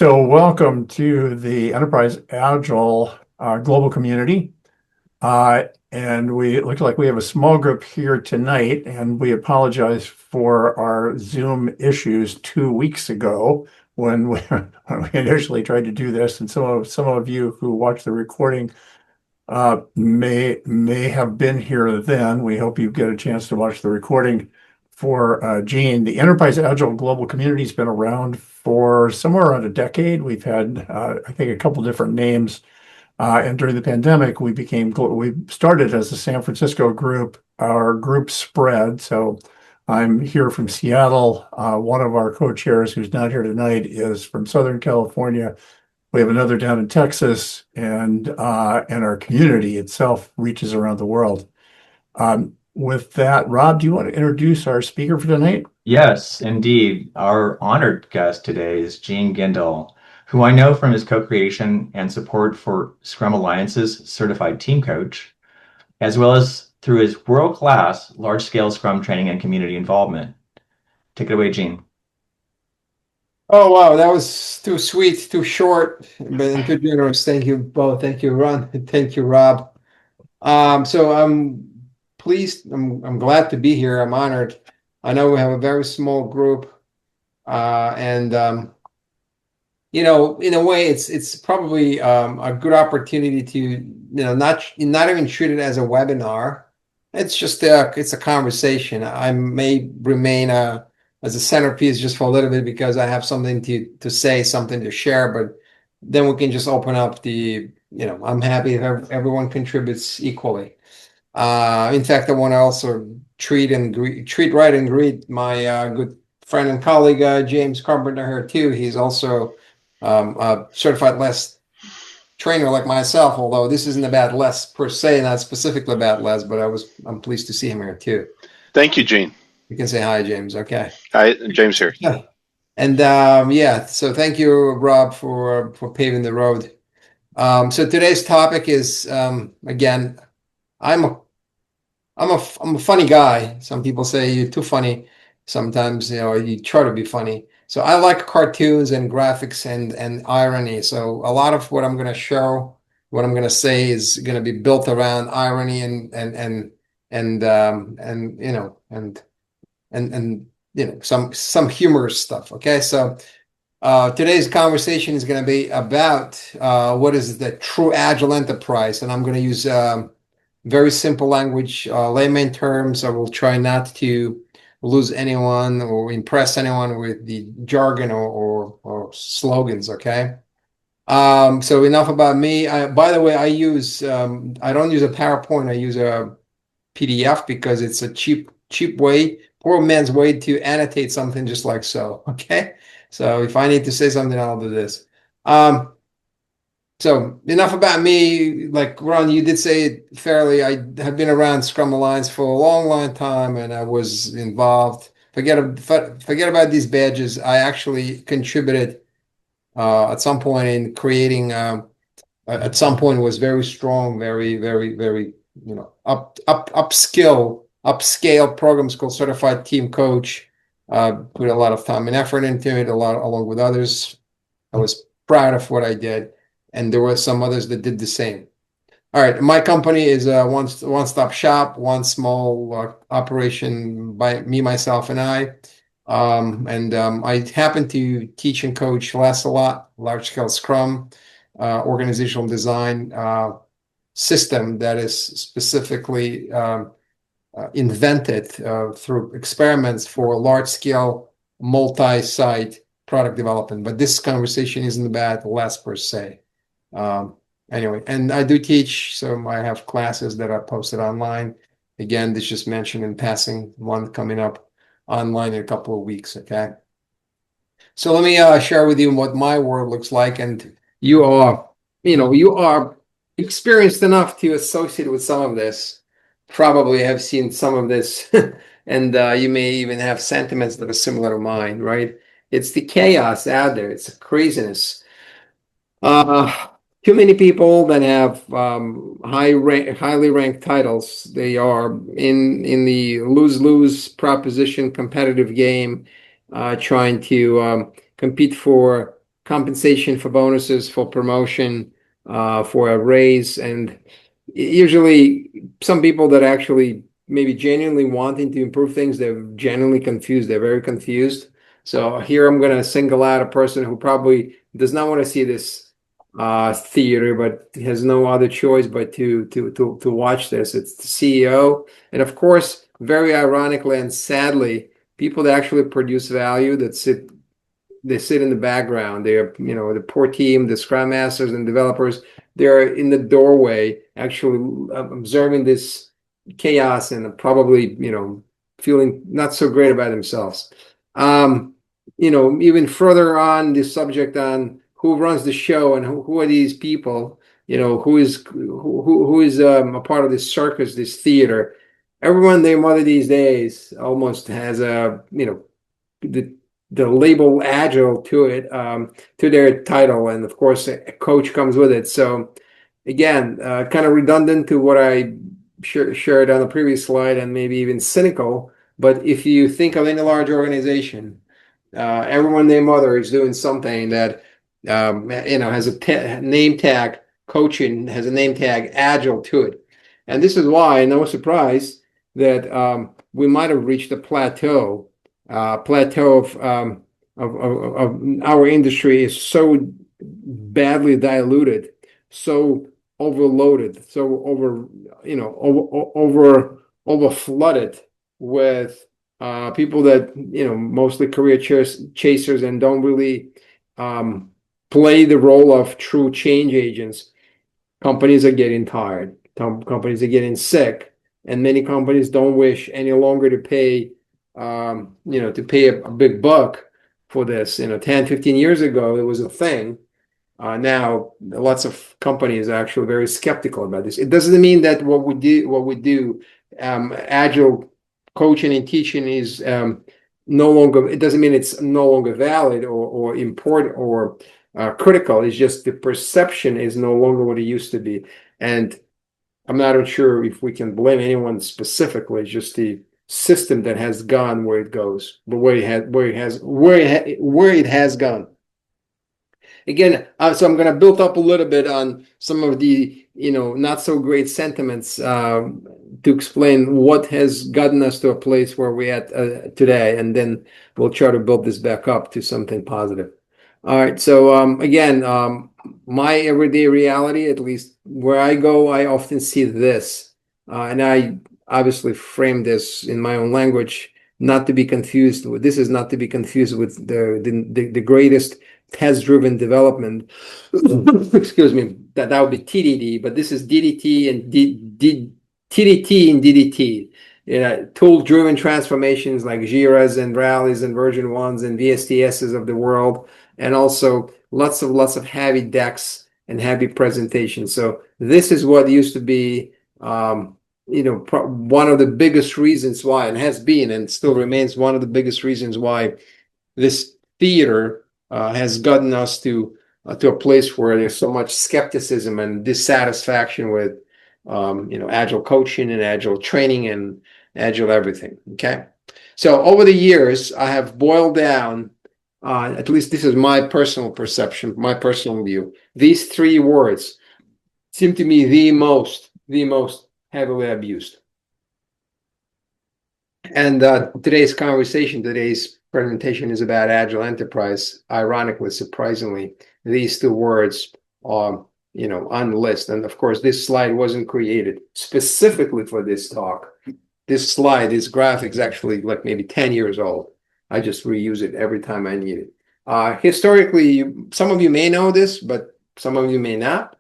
So welcome to the Enterprise Agile global community. And it looks like we have a small group here tonight, and we apologize for our Zoom issues 2 weeks ago when when we initially tried to do this. And some of you who watched the recording may have been here then. We hope you get a chance to watch the recording for Gene. The Enterprise Agile Global Community has been around for somewhere around a decade. We've had, I think, a couple different names. And during the pandemic, we started as a San Francisco group. Our group spread. So I'm here from Seattle. One of our co-chairs who's not here tonight is from Southern California. We have another down in Texas, and our community itself reaches around the world. With that, Rob, do you want to introduce our speaker for tonight? Yes, indeed. Our honored guest today is Gene Gendel, who I know from his co-creation and support for Scrum Alliance's certified team coach, as well as through his world-class large-scale Scrum training and community involvement. Take it away, Gene. Oh wow, that was too sweet, too short, but too generous. Thank you both. Thank you, Ron. Thank you, Rob. So I'm pleased. I'm glad to be here. I'm honored. I know we have a very small group, and in a way, it's probably a good opportunity to not even treat it as a webinar. It's just it's a conversation. I may remain as a centerpiece just for a little bit because I have something to say, something to share, but then we can just open up I'm happy if everyone contributes equally. In fact, I want to also treat right and greet my good friend and colleague, James Carpenter here too. He's also a certified LESS trainer like myself, although this isn't about LESS per se, not specifically about LESS, but I'm pleased to see him here too. Thank you, Gene. You can say hi, James. Okay. Hi, James here. Yeah. And so thank you, Rob, for paving the road. So today's topic is again, I'm a funny guy. Some people say you're too funny. Sometimes you try to be funny. So I like cartoons and graphics and irony. So a lot of what I'm going to say is going to be built around irony and some humorous stuff. Okay, so today's conversation is going to be about what is the true agile enterprise, and I'm going to use very simple language, layman terms. I will try not to lose anyone or impress anyone with the jargon or slogans. Okay. So enough about me. By the way, I don't use a PowerPoint. I use a PDF because it's a cheap way, poor man's way to annotate something just like so. Okay. So if I need to say something, I'll do this. So enough about me. Like Ron, you did say it fairly. I have been around Scrum Alliance for a long time, and I was involved. Forget about these badges. I actually contributed at some point in creating. At some point, was very strong, very upscale programs called Certified Team Coach. Put a lot of time and effort into it, along with others. I was proud of what I did. And there were some others that did the same. All right, my company is a one-stop shop, one small operation by me, myself, and I. I happen to teach and coach LESS a lot, large-scale Scrum, organizational design system that is specifically invented through experiments for large-scale, multi-site product development. But this conversation isn't about LESS per se. Anyway, and I do teach, so I have classes that are posted online. Again, this just mentioned in passing, one coming up online in a couple of weeks. Okay. So let me share with you what my world looks like, and you are experienced enough to associate with some of this. Probably have seen some of this, and you may even have sentiments that are similar to mine. Right? It's the chaos out there. It's the craziness. Too many people that have highly ranked titles. They are in the lose-lose proposition competitive game, trying to compete for compensation for bonuses, for promotion, for a raise, and usually some people that actually maybe genuinely wanting to improve things, they're genuinely confused. They're very confused. So here I'm going to single out a person who probably does not want to see this theater, but has no other choice but to watch this. It's the CEO, and of course, very ironically and sadly, people that actually produce value that sit in the background. They're, the poor team, the scrum masters and developers, they're in the doorway actually observing this chaos and probably, feeling not so great about themselves. Even further on the subject on who runs the show and who are these people, who is a part of this circus, this theater. Everyone, their mother these days almost has the label Agile to it, to their title, and of course a coach comes with it. So again, kind of redundant to what I shared on the previous slide, and maybe even cynical, but if you think of any large organization, everyone named mother is doing something that has a name tag. Coaching has a name tag Agile to it, and this is why, no surprise, that we might have reached a plateau of our industry is so badly diluted, so overloaded, so over flooded with people that mostly career chasers and don't really play the role of true change agents. Companies are getting tired. Companies are getting sick, and many companies don't wish any longer to pay a big buck for this. 10, 15 years ago, it was a thing. Now, lots of companies are actually very skeptical about this. It doesn't mean that what we do, Agile coaching and teaching is no longer, it doesn't mean it's no longer valid or important or critical. It's just the perception is no longer what it used to be. And I'm not sure if we can blame anyone specifically. It's just the system that has gone where it goes, but where it has gone. Again, so I'm going to build up a little bit on some of the not so great sentiments to explain what has gotten us to a place where we're at today, and then we'll try to build this back up to something positive. All right. So again, my everyday reality, at least where I go, I often see this, and I obviously frame this in my own language, not to be confused with. This is not to be confused with the greatest test-driven development. Excuse me. That would be TDD, but this is DDT and TDT and DDT. Tool-driven transformations like Jira's and Rally's and Version 1s and VSTS's of the world, and also lots of heavy decks and heavy presentations. So this is what used to be one of the biggest reasons why, and has been and still remains one of the biggest reasons why this theater has gotten us to a place where there's so much skepticism and dissatisfaction with Agile coaching and Agile training and Agile everything. Okay, so over the years I have boiled down, at least this is my personal perception, my personal view, these three words seem to me the most heavily abused. And today's presentation is about Agile Enterprise. Ironically, surprisingly, these two words are, on the list. And of course, this slide wasn't created specifically for this talk. This graphic is actually like maybe 10 years old. I just reuse it every time I need it. Historically, some of you may know this, but some of you may not.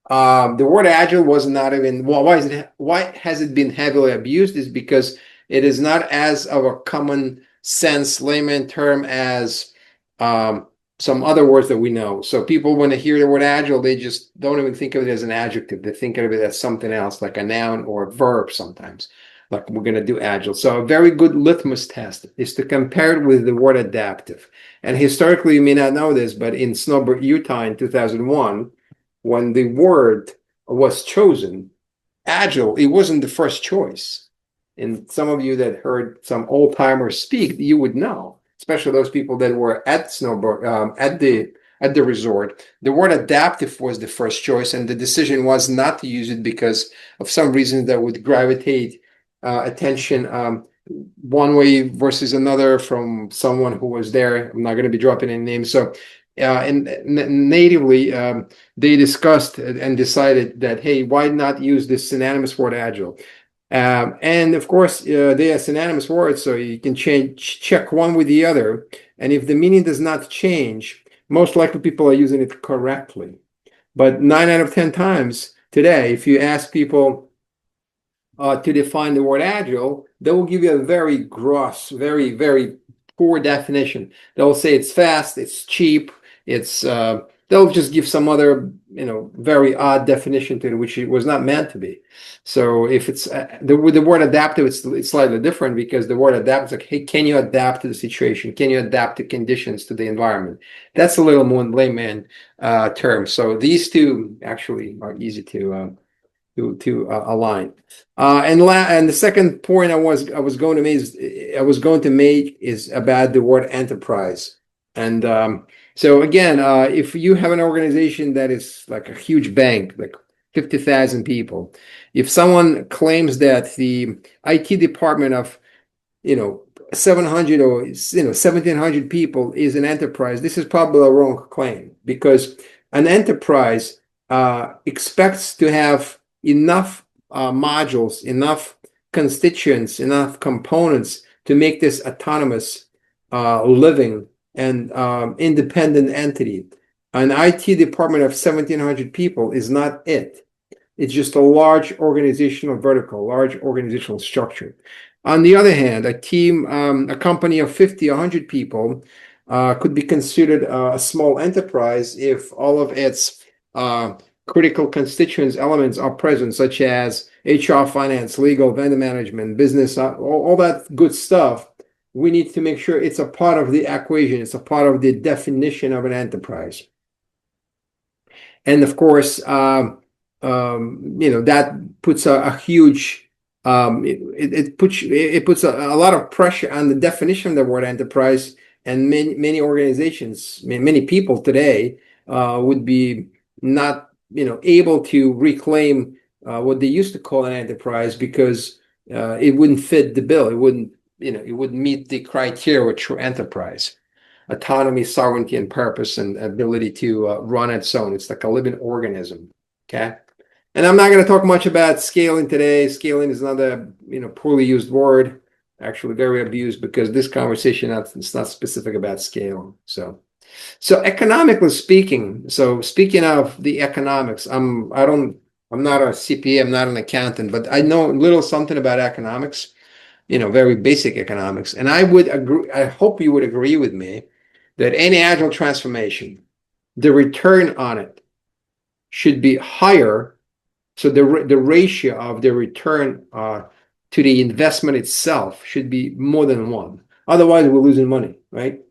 The word Agile was not even, why has it been heavily abused is because it is not as of a common sense layman term as some other words that we know. So people, when they hear the word Agile, they just don't even think of it as an adjective. They think of it as something else, like a noun or a verb sometimes, like we're going to do Agile. So a very good litmus test is to compare it with the word adaptive. And historically, you may not know this, but in Snowbird, Utah in 2001, when the word was chosen, Agile, it wasn't the first choice. And some of you that heard some old timers speak, you would know, especially those people that were at Snowbird, at the at the resort. The word adaptive was the first choice, and the decision was not to use it because of some reason that would gravitate attention one way versus another from someone who was there. I'm not going to be dropping any names. So, natively, they discussed and decided that, hey, why not use this synonymous word agile? And of course, they are synonymous words, so you can check one with the other. And if the meaning does not change, most likely people are using it correctly. But 9 out of 10 times today, if you ask people to define the word agile, they will give you a very gross, very, very poor definition. They'll say it's fast, it's cheap, it's they'll just give some other, very odd definition to it, which it was not meant to be. So if it's with the word adaptive, it's slightly different, because the word adapt is like, hey, can you adapt to the situation? Can you adapt the conditions to the environment? That's a little more layman term. So these two actually are easy to align. And the second point I was going to make is about the word enterprise. And so again, if you have an organization that is like a huge bank, like 50,000 people, if someone claims that the IT department of 700 or 1,700 people is an enterprise, this is probably a wrong claim, because an enterprise expects to have enough modules, enough constituents, enough components to make this autonomous living and independent entity. An IT department of 1,700 people is not it. It's just a large organizational vertical, large organizational structure. On the other hand, a company of 50, 100 people could be considered a small enterprise if all of its critical constituents elements are present, such as HR, finance, legal, vendor management, business, all that good stuff. We need to make sure it's a part of the equation. It's a part of the definition of an enterprise. And of course, that puts a huge, it puts a lot of pressure on the definition of the word enterprise. And many organizations, many people today would be not able to reclaim what they used to call an enterprise, because it wouldn't fit the bill. It wouldn't meet the criteria of true enterprise: autonomy, sovereignty, and purpose, and ability to run its own. It's like a living organism. Okay. And I'm not going to talk much about scaling today. Scaling is another poorly used word, actually very abused, because this conversation it's not specific about scale. So economically speaking, speaking of the economics, I'm not a CPA, I'm not an accountant, but I know a little something about economics, very basic economics. And I would agree, I hope you would agree with me, that any agile transformation, the return on it should be higher. So the ratio of the return to the investment itself should be more than 1. Otherwise, we're losing money, right?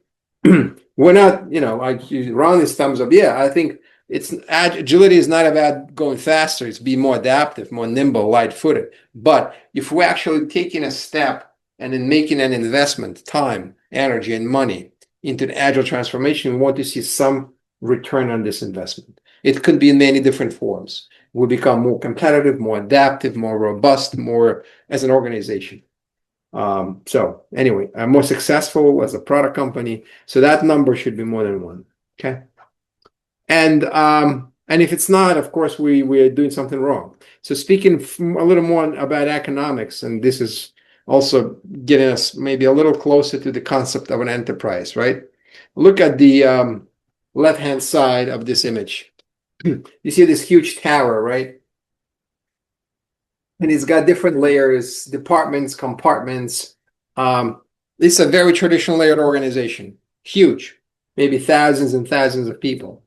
We're not, Ron is thumbs up. Yeah, I think agility is not about going faster. It's be more adaptive, more nimble, light-footed. But if we're actually taking a step and then making an investment, time, energy, and money into the agile transformation, we want to see some return on this investment. It could be in many different forms. We'll become more competitive, more adaptive, more robust, more as an organization. So anyway, more successful as a product company. So that number should be more than 1. Okay. And if it's not, of course, we're doing something wrong. So speaking a little more about economics, and this is also getting us maybe a little closer to the concept of an enterprise, right? Look at the left-hand side of this image. You see this huge tower, right? And it's got different layers, departments, compartments. This is a very traditional layered organization, huge, maybe thousands and thousands of people.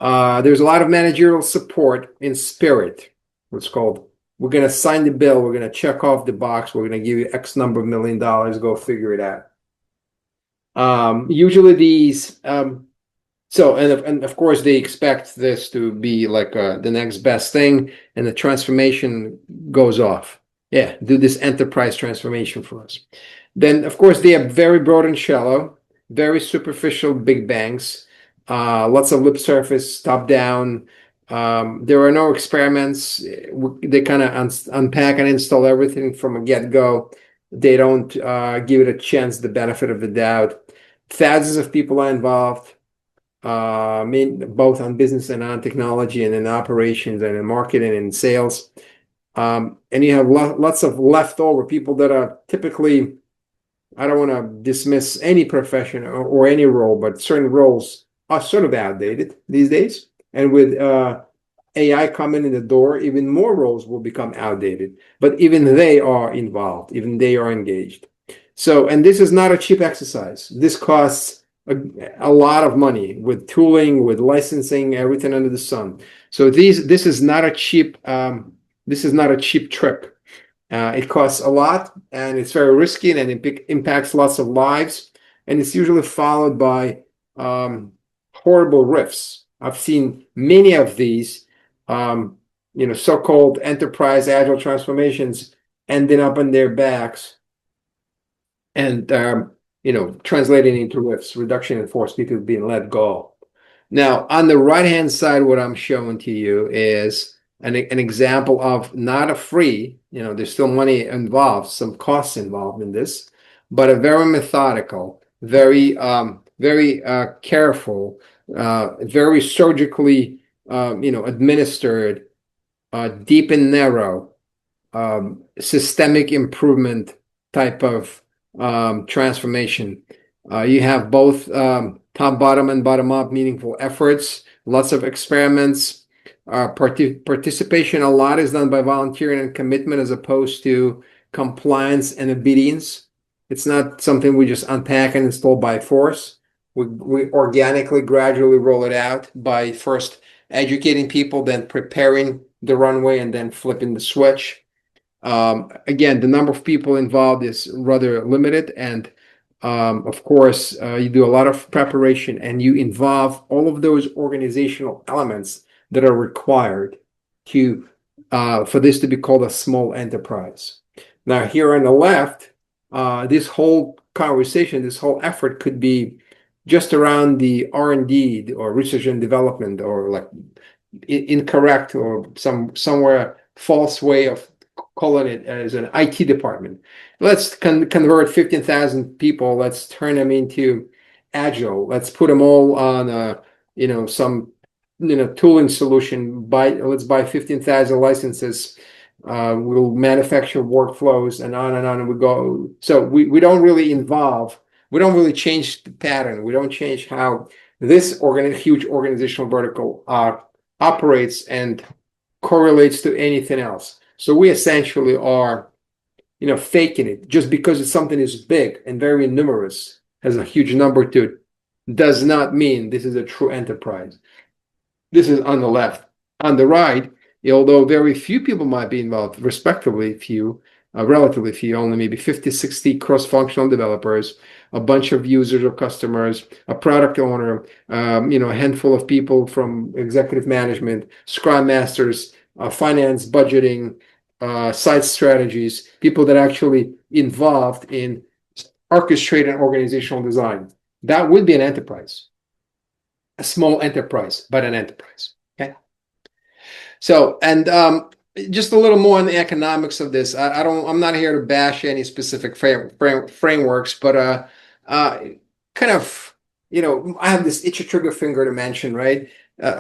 There's a lot of managerial support in spirit, what's called, we're going to sign the bill, we're going to check off the box, we're going to give you X number of $1 million, go figure it out. Usually these, and of course they expect this to be like the next best thing, and the transformation goes off. Yeah, do this enterprise transformation for us. Then of course they are very broad and shallow, very superficial big bangs. lots of lip service, top down. There are no experiments. They kind of unpack and install everything from a get-go. They don't give it a chance, the benefit of the doubt. Thousands of people are involved, both on business and on technology and in operations and in marketing and sales. And you have lots of leftover people that are typically, I don't want to dismiss any profession or any role, but certain roles are sort of outdated these days. And with AI coming in the door, even more roles will become outdated. But even they are involved, even they are engaged. So, and this is not a cheap exercise. This costs a lot of money with tooling, with licensing, everything under the sun. So this is not a cheap trip. It costs a lot, and it's very risky, and it impacts lots of lives. And it's usually followed by horrible rifts. I've seen many of these, so-called enterprise agile transformations ending up on their backs, and translating into rifts, reduction in force, people being let go. Now, on the right-hand side, what I'm showing to you is an example of not a free, there's still money involved, some costs involved in this, but a very methodical, very careful, very surgically, administered, deep and narrow, systemic improvement type of transformation. You have both top-bottom and bottom-up meaningful efforts, lots of experiments. Participation, a lot is done by volunteering and commitment as opposed to compliance and obedience. It's not something we just unpack and install by force. We organically, gradually roll it out by first educating people, then preparing the runway, and then flipping the switch. Again, the number of people involved is rather limited, and of course, you do a lot of preparation, and you involve all of those organizational elements that are required for this to be called a small enterprise. Now, here on the left, this whole conversation, this whole effort could be just around the R&D or research and development, or like incorrect or somewhere false way of calling it as an IT department. Let's convert 15,000 people. Let's turn them into Agile. Let's put them all on some tooling solution. Let's buy 15,000 licenses. We'll manufacture workflows, and on and we go. So we don't really involve. We don't really change the pattern. We don't change how this huge organizational vertical operates and correlates to anything else. So we essentially are, faking it. Just because it's something is big and very numerous, has a huge number to it, does not mean this is a true enterprise. This is on the left. On the right, although very few people might be involved, respectively few, relatively few, only maybe 50, 60 cross-functional developers, a bunch of users or customers, a product owner, a handful of people from executive management, scrum masters, finance, budgeting, site strategies, people that are actually involved in orchestrating organizational design. That would be an enterprise. A small enterprise, but an enterprise. Okay. So, and just a little more on the economics of this. I'm not here to bash any specific frameworks, but kind of, I have this itchy trigger finger to mention, right?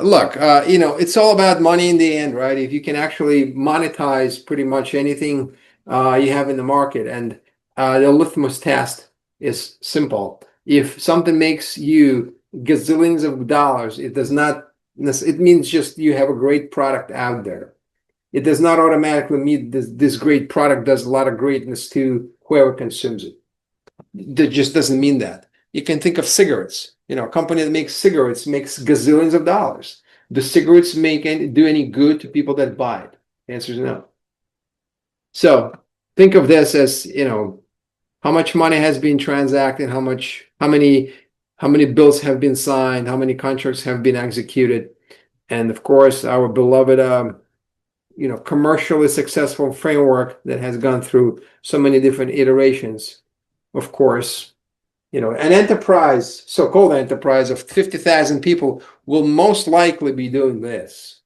Look, it's all about money in the end, right? If you can actually monetize pretty much anything you have in the market, and the litmus test is simple. If something makes you gazillions of dollars, it means just you have a great product out there. It does not automatically mean this great product does a lot of greatness to whoever consumes it. That just doesn't mean that. You can think of cigarettes. A company that makes cigarettes makes gazillions of dollars. Do cigarettes do any good to people that buy it? The answer is no. So think of this as, how much money has been transacted, how many bills have been signed, how many contracts have been executed, and of course our beloved commercially successful framework that has gone through so many different iterations, of course, an enterprise, so-called enterprise of 50,000 people will most likely be doing this.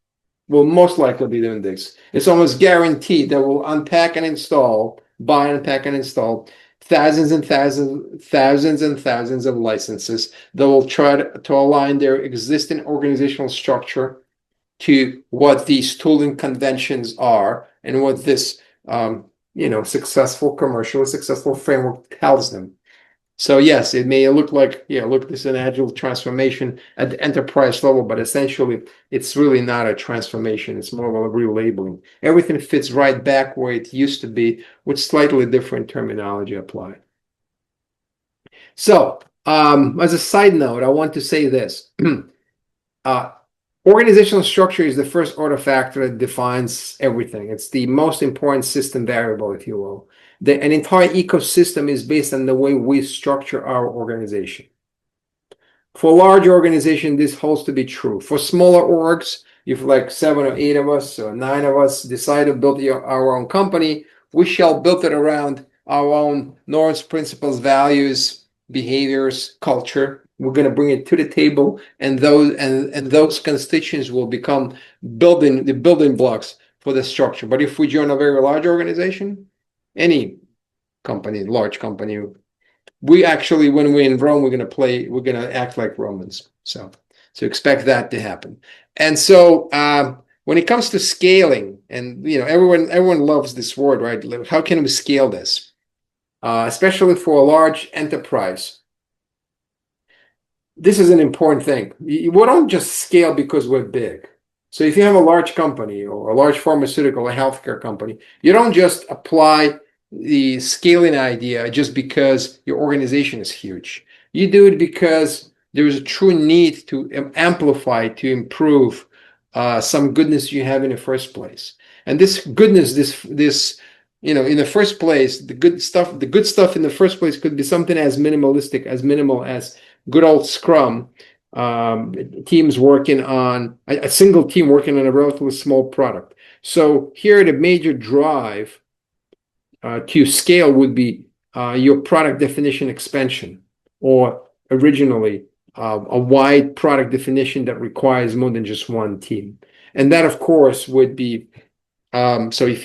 It's almost guaranteed that we'll unpack and install, buy and unpack and install thousands and thousands of licenses that will try to align their existing organizational structure to what these tooling conventions are and what this commercially successful framework tells them. So yes, it may look like, look, this is an agile transformation at the enterprise level, but essentially it's really not a transformation. It's more of a relabeling. Everything fits right back where it used to be with slightly different terminology applied. So as a side note, I want to say this. Organizational structure is the first order factor that defines everything. It's the most important system variable, if you will. An entire ecosystem is based on the way we structure our organization. For a large organization, this holds to be true. For smaller orgs, if like 7 or 8 of us or 9 of us decide to build our own company, we shall build it around our own norms, principles, values, behaviors, culture. We're going to bring it to the table, and those constituents will become the building blocks for the structure. But if we join a very large organization, any company, large company, we actually, when we're in Rome, we're going to act like Romans. So expect that to happen. And so when it comes to scaling, and everyone loves this word, right? How can we scale this? Especially for a large enterprise. This is an important thing. We don't just scale because we're big. So if you have a large company or a large pharmaceutical or healthcare company, you don't just apply the scaling idea just because your organization is huge. You do it because there is a true need to amplify, to improve some goodness you have in the first place. And this goodness, this in the first place, the good stuff in the first place could be something as minimal as good old Scrum, teams working on a single team working on a relatively small product. So here the major drive to scale would be your product definition expansion, or originally a wide product definition that requires more than just one team. And that, of course, would be so if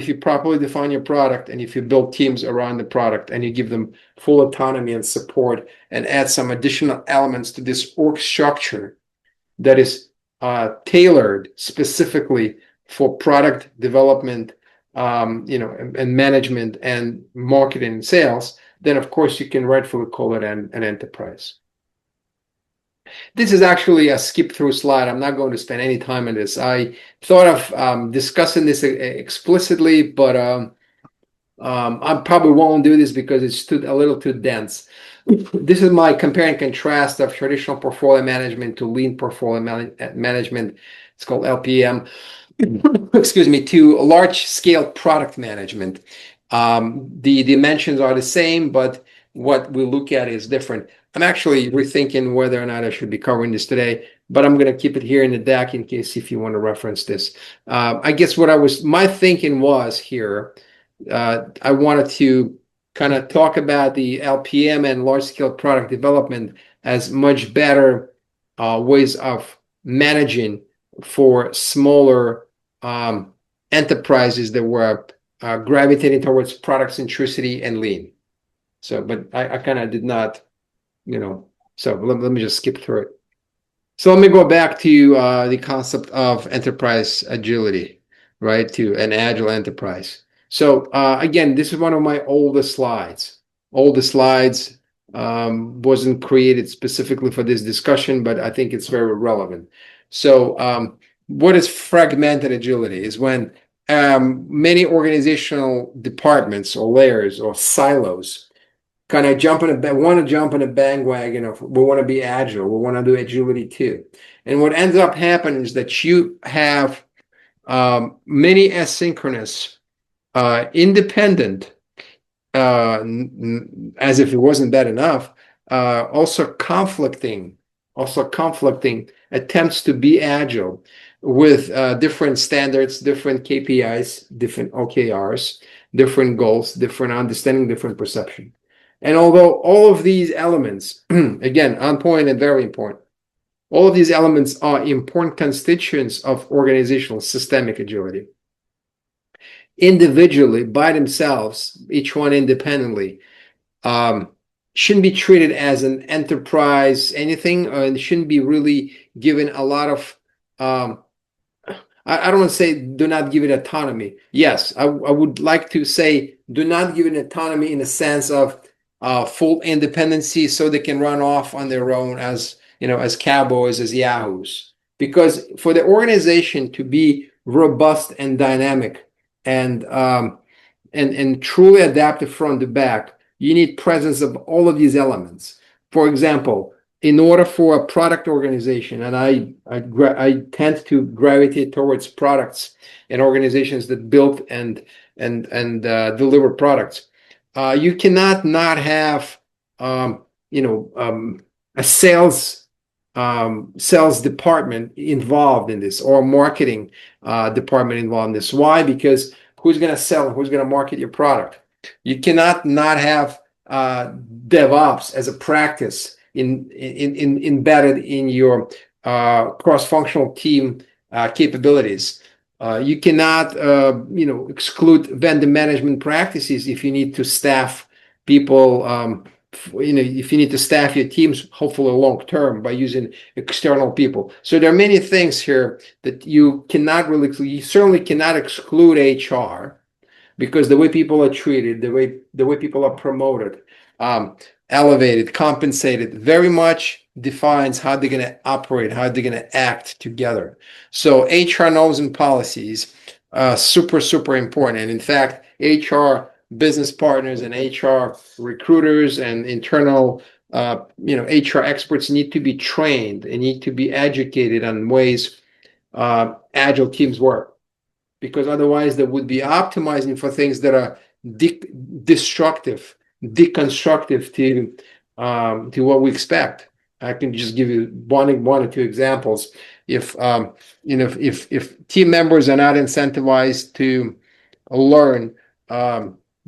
you properly define your product, and if you build teams around the product and you give them full autonomy and support, and add some additional elements to this org structure that is tailored specifically for product development, and management and marketing and sales, then of course you can rightfully call it an enterprise. This is actually a skip through slide. I'm not going to spend any time on this. I thought of discussing this explicitly, but I probably won't do this because it's a little too dense. This is my compare and contrast of traditional portfolio management to lean portfolio management. It's called LPM. Excuse me, to large scale product management. The dimensions are the same, but what we look at is different. I'm actually rethinking whether or not I should be covering this today, but I'm going to keep it here in the deck in case if you want to reference this. I guess my thinking was here, I wanted to kind of talk about the LPM and large scale product development as much better ways of managing for smaller enterprises that were gravitating towards product centricity and lean. So, but I kind of did not, so let me just skip through it. So let me go back to the concept of enterprise agility, right? To an agile enterprise. So again, this is one of my oldest slides. Wasn't created specifically for this discussion, but I think it's very relevant. So what is fragmented agility? Is when many organizational departments or layers or silos kind of want to jump in a bandwagon of we want to be agile, we want to do agility too. And what ends up happening is that you have many asynchronous, independent, as if it wasn't bad enough, also conflicting attempts to be agile with different standards, different KPIs, different OKRs, different goals, different understanding, different perception. And although all of these elements, again, on point and very important, all of these elements are important constituents of organizational systemic agility. Individually, by themselves, each one independently, shouldn't be treated as an enterprise anything, and shouldn't be really given a lot of, I don't want to say do not give it autonomy. Yes, I would like to say do not give it autonomy in the sense of full independency so they can run off on their own as, as cowboys, as yahoos. Because for the organization to be robust and dynamic and truly adaptive from the back, you need presence of all of these elements. For example, in order for a product organization, and I tend to gravitate towards products and organizations that build and deliver products. You cannot not have a sales department involved in this, or a marketing department involved in this. Why? Because who's going to sell? Who's going to market your product? You cannot not have DevOps as a practice embedded in your cross-functional team capabilities. You cannot, exclude vendor management practices if you need to staff people. If you need to staff your teams, hopefully long term, by using external people. So there are many things here that you certainly cannot exclude HR, because the way people are treated, the way people are promoted, elevated, compensated, very much defines how they're going to operate, how they're going to act together. So HR norms and policies are super, super important. And in fact, HR business partners and HR recruiters and internal HR experts need to be trained and need to be educated on ways agile teams work. Because otherwise they would be optimizing for things that are destructive, deconstructive to what we expect. I can just give you one or two examples. If team members are not incentivized to learn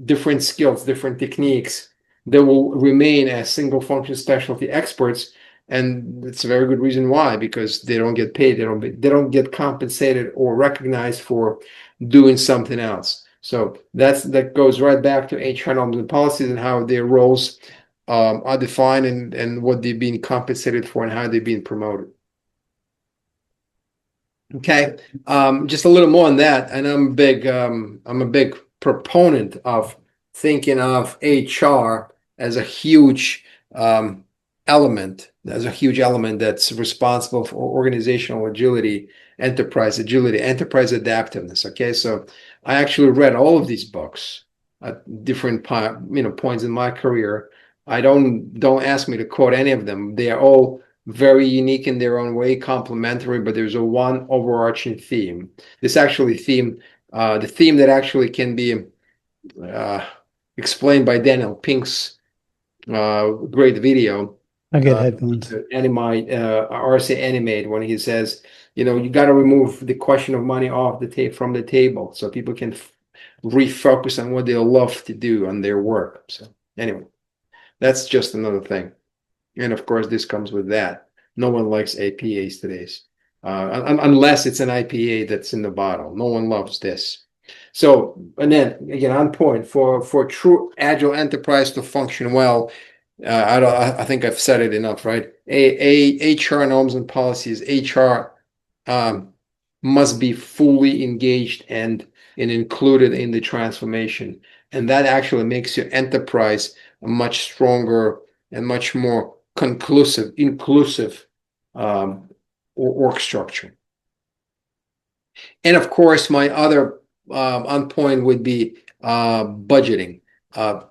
different skills, different techniques, they will remain as single function specialty experts. And it's a very good reason why, because they don't get paid, they don't get compensated or recognized for doing something else. So that goes right back to HR norms and policies and how their roles are defined and what they're being compensated for and how they're being promoted. Okay, just a little more on that. And I'm a big proponent of thinking of HR as a huge element that's responsible for organizational agility, enterprise adaptiveness. Okay, so I actually read all of these books at different points in my career. I don't ask me to quote any of them. They are all very unique in their own way, complementary, but there's one overarching theme. The theme that actually can be explained by Daniel Pink's great video. I get headphones. RC Animate, when he says, you got to remove the question of money off from the table so people can refocus on what they love to do on their work. So anyway, that's just another thing. And of course, this comes with that. No one likes APAs today, unless it's an IPA that's in the bottle. No one loves this. So, and then again, on point, for true agile enterprise to function well, I think I've said it enough, right? HR norms and policies. HR must be fully engaged and included in the transformation, and that actually makes your enterprise a much stronger and much more inclusive org structure. And of course, my other on point would be budgeting.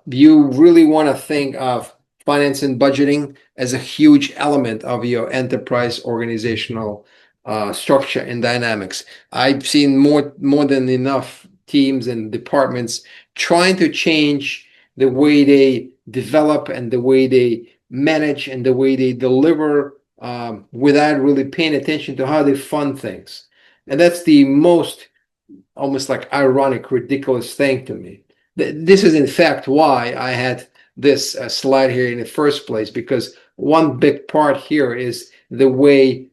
You really want to think of finance and budgeting as a huge element of your enterprise organizational structure and dynamics. I've seen more than enough teams and departments trying to change the way they develop and the way they manage and the way they deliver without really paying attention to how they fund things. And that's the most almost like ironic, ridiculous thing to me. This is in fact why I had this slide here in the first place, because one big part here is the way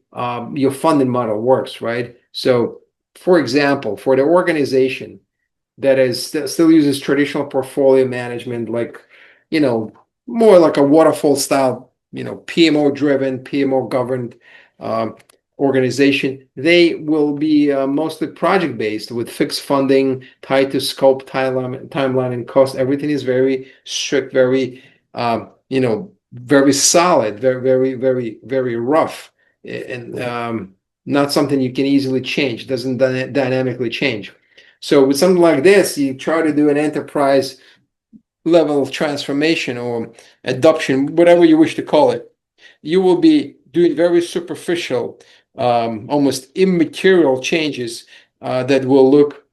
your funding model works, right? So, for example, for the organization that still uses traditional portfolio management, like, more like a waterfall style, PMO driven, PMO governed organization, they will be mostly project based with fixed funding tied to scope, timeline, and cost. Everything is very strict, very very solid, very, very, very, very rough, and not something you can easily change. It doesn't dynamically change. So with something like this, you try to do an enterprise level of transformation or adoption, whatever you wish to call it. You will be doing very superficial, almost immaterial changes that will look,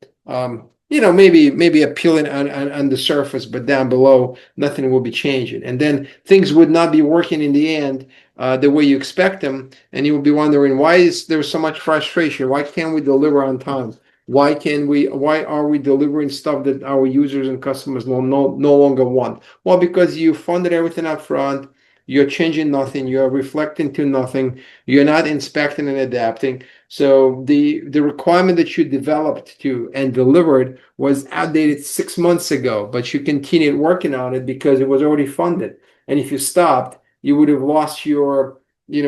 maybe appealing on the surface, but down below, nothing will be changing. And then things would not be working in the end the way you expect them, and you will be wondering, why is there so much frustration? Why can't we deliver on time? Why are we delivering stuff that our users and customers no longer want? Well, because you funded everything up front, you're changing nothing, you're reflecting to nothing, you're not inspecting and adapting. So the requirement that you developed to and delivered was outdated 6 months ago, but you continued working on it because it was already funded. And if you stopped, you would have lost your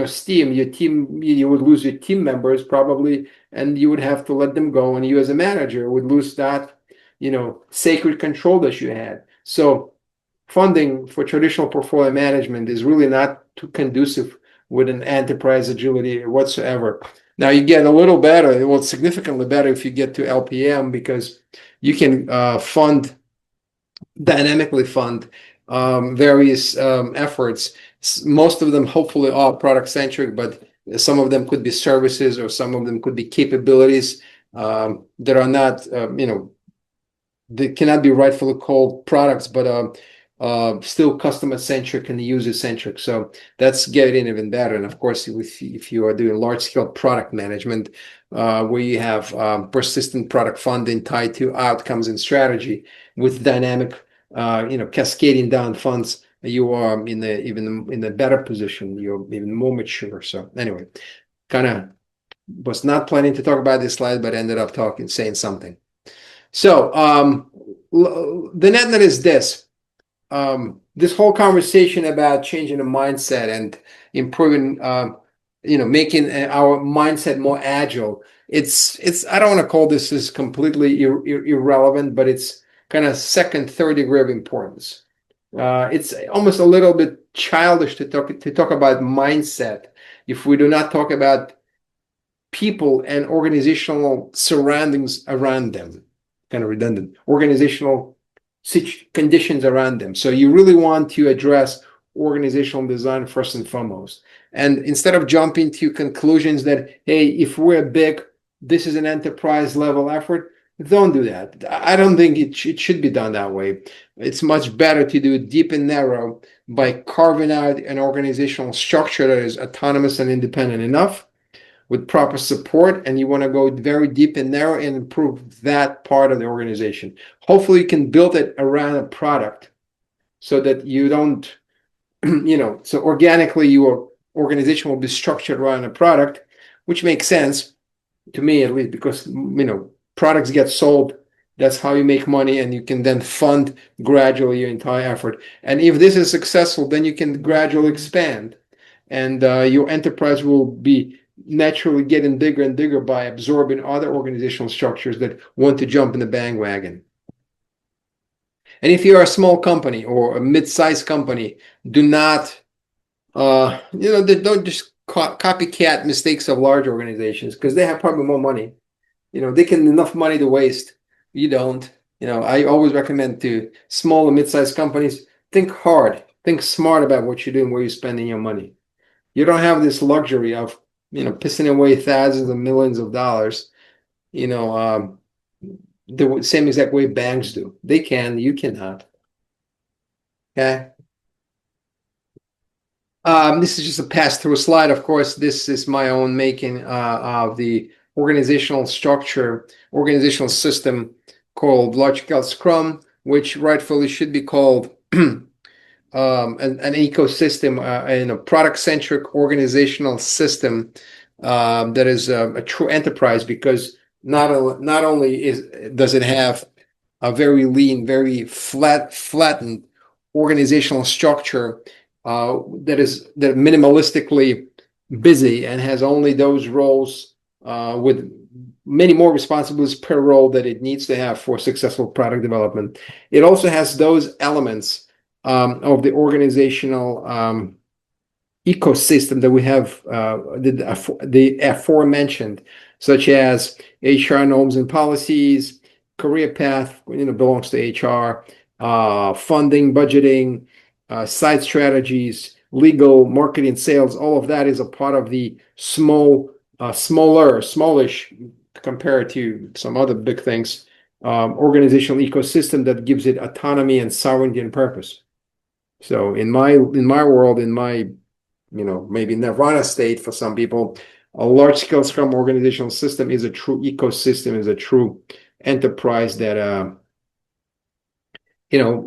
steam, your team, you would lose your team members probably, and you would have to let them go, and you as a manager would lose that sacred control that you had. So funding for traditional portfolio management is really not too conducive with an enterprise agility whatsoever. Now you get a little better, well, significantly better if you get to LPM, because you can dynamically fund various efforts. Most of them hopefully are product centric, but some of them could be services, or some of them could be capabilities that are not, they cannot be rightfully called products, but still customer centric and user centric. So that's getting even better. And of course, if you are doing large scale product management, where you have persistent product funding tied to outcomes and strategy with dynamic, cascading down funds, you are even in a better position. You're even more mature. So anyway, kind of was not planning to talk about this slide, but ended up saying something. So the net is this. This whole conversation about changing the mindset and improving, making our mindset more agile. It's I don't want to call this as completely irrelevant, but it's kind of second, third degree of importance. It's almost a little bit childish to talk about mindset if we do not talk about people and organizational surroundings around them. Kind of redundant. Organizational conditions around them. So you really want to address organizational design first and foremost. And instead of jumping to conclusions that, hey, if we're big, this is an enterprise level effort, don't do that. I don't think it should be done that way. It's much better to do it deep and narrow by carving out an organizational structure that is autonomous and independent enough with proper support, and you want to go very deep and narrow and improve that part of the organization. Hopefully you can build it around a product so that you don't, so organically your organization will be structured around a product, which makes sense to me at least, because, products get sold. That's how you make money, and you can then fund gradually your entire effort. And if this is successful, then you can gradually expand, and your enterprise will be naturally getting bigger and bigger by absorbing other organizational structures that want to jump in the bandwagon. And if you're a small company or a mid-sized company, do not, don't just copycat mistakes of large organizations, because they have probably more money. They can enough money to waste. You don't. I always recommend to small and mid-sized companies, think hard, think smart about what you're doing, where you're spending your money. You don't have this luxury of pissing away thousands of millions of dollars, the same exact way banks do. They can, you cannot. Okay. This is just a pass-through slide. Of course, this is my own making of the organizational structure, organizational system called Large Scale Scrum, which rightfully should be called an ecosystem and a product-centric organizational system that is a true enterprise, because not only does it have a very lean, very flattened organizational structure that minimalistically busy and has only those roles with many more responsibilities per role that it needs to have for successful product development. It also has those elements of the organizational ecosystem that we have, the aforementioned, such as HR norms and policies, career path, belongs to HR, funding, budgeting, site strategies, legal, marketing, sales. All of that is a part of the smallish compared to some other big things, organizational ecosystem that gives it autonomy and sovereignty and purpose. So in my world, in my maybe nirvana state for some people, a large-scale Scrum organizational system is a true ecosystem, is a true enterprise that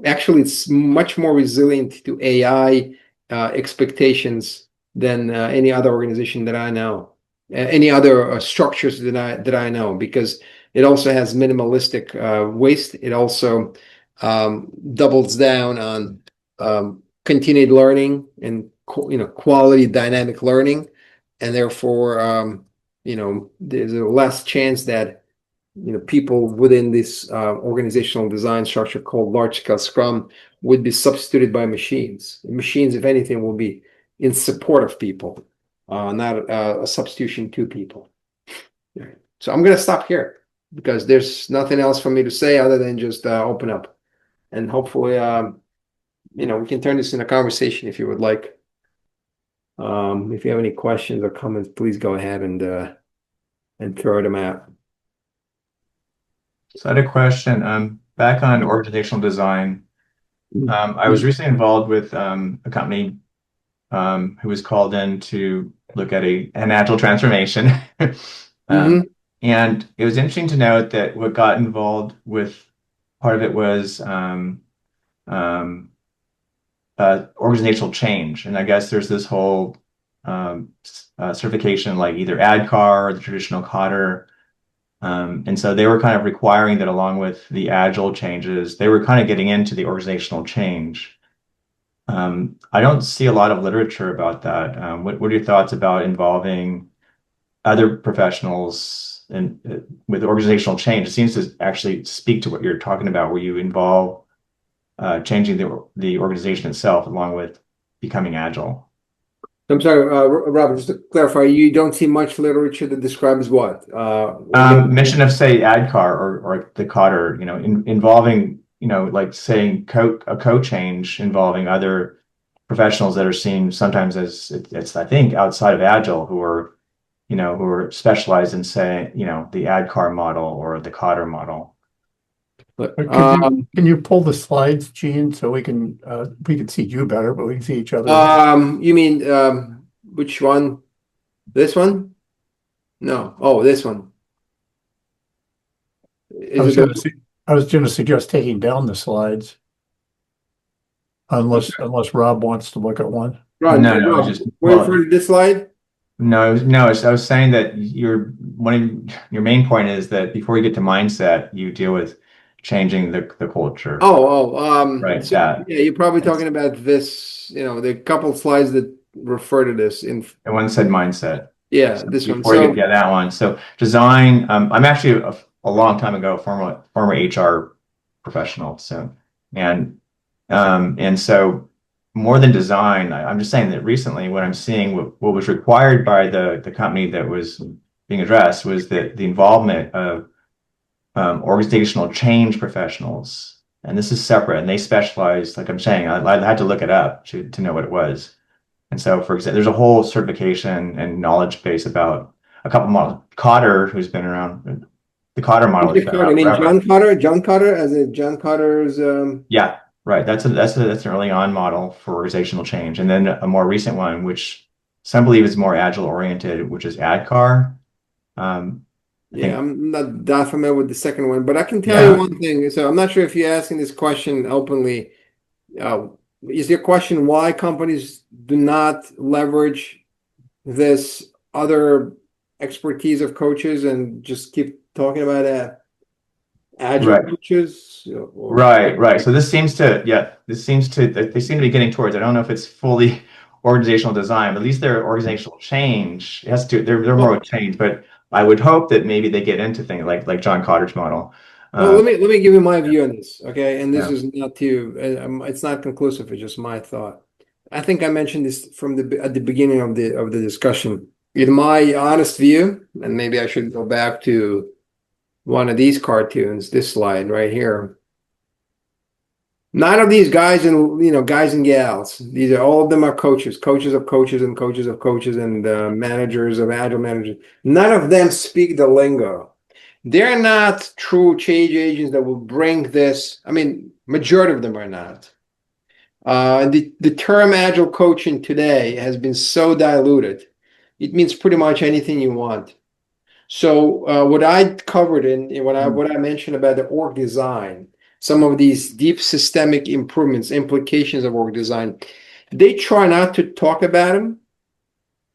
actually it's much more resilient to AI expectations than any other organization that I know, any other structures that I know, because it also has minimalistic waste. It also doubles down on continued learning and quality dynamic learning, and therefore there's a less chance that people within this organizational design structure called large-scale Scrum would be substituted by machines. Machines, if anything, will be in support of people, not a substitution to people. So I'm going to stop here because there's nothing else for me to say other than just open up, and hopefully we can turn this into a conversation if you would like. If you have any questions or comments, please go ahead and throw them out. So I had a question. Back on organizational design, I was recently involved with a company who was called in to look at an agile transformation. And it was interesting to note that what got involved with part of it was organizational change. And I guess there's this whole certification like either ADKAR or the traditional Cotter. And so they were kind of requiring that along with the agile changes, they were kind of getting into the organizational change. I don't see a lot of literature about that. What are your thoughts about involving other professionals with organizational change? It seems to actually speak to what you're talking about, where you involve changing the organization itself along with becoming agile. I'm sorry, Robert, just to clarify, you don't see much literature that describes what? Mention of, say, ADKAR or the Cotter, involving, like saying a code change involving other professionals that are seen sometimes as it's I think outside of Agile who are specialized in, say, the ADKAR model or the Cotter model. Can you pull the slides, Gene, so we can see you better, but we can see each other? You mean which one? This one? No. Oh, this one. I was going to suggest taking down the slides, unless Rob wants to look at one. Rob, No, wait for this slide. No. I was saying that your main point is that before you get to mindset, you deal with changing the culture. Right. So, yeah, you're probably talking about this. The couple slides that refer to this. And one said mindset. Yeah, So this one. Before you get that one. So design. I'm actually a long time ago former HR professional. So and so more than design, I'm just saying that recently what I'm seeing, what was required by the company that was being addressed was that the involvement of organizational change professionals, and this is separate, and they specialize, like I'm saying, I had to look it up to know what it was. And so, for example, there's a whole certification and knowledge base about a couple models. Cotter, who's been around, the Cotter model. John Cotter, as in John Cotter's. Yeah, right. That's an early on model for organizational change, and then a more recent one, which some believe is more agile oriented, which is ADKAR. I'm not that familiar with the second one, but I can tell you one thing. So I'm not sure if you're asking this question openly. is your question why companies do not leverage this other expertise of coaches and just keep talking about agile Right. coaches? Right. So this seems to, they seem to be getting towards, I don't know if it's fully organizational design, but at least their organizational change it has to, they're more of change, but I would hope that maybe they get into things like John Cotter's model. Well, let me give you my view on this, okay? And this Yeah. is not it's not conclusive, it's just my thought. I think I mentioned this at the beginning of the discussion. In my honest view, and maybe I should go back to one of these cartoons, this slide right here. None of these guys and guys and gals. These are all of them are coaches, coaches of coaches and coaches of coaches and managers of agile managers. None of them speak the lingo. They're not true change agents that will bring this. I mean, majority of them are not. The term agile coaching today has been so diluted. It means pretty much anything you want. So what I covered in what I mentioned about the org design, some of these deep systemic improvements, implications of org design, they try not to talk about them,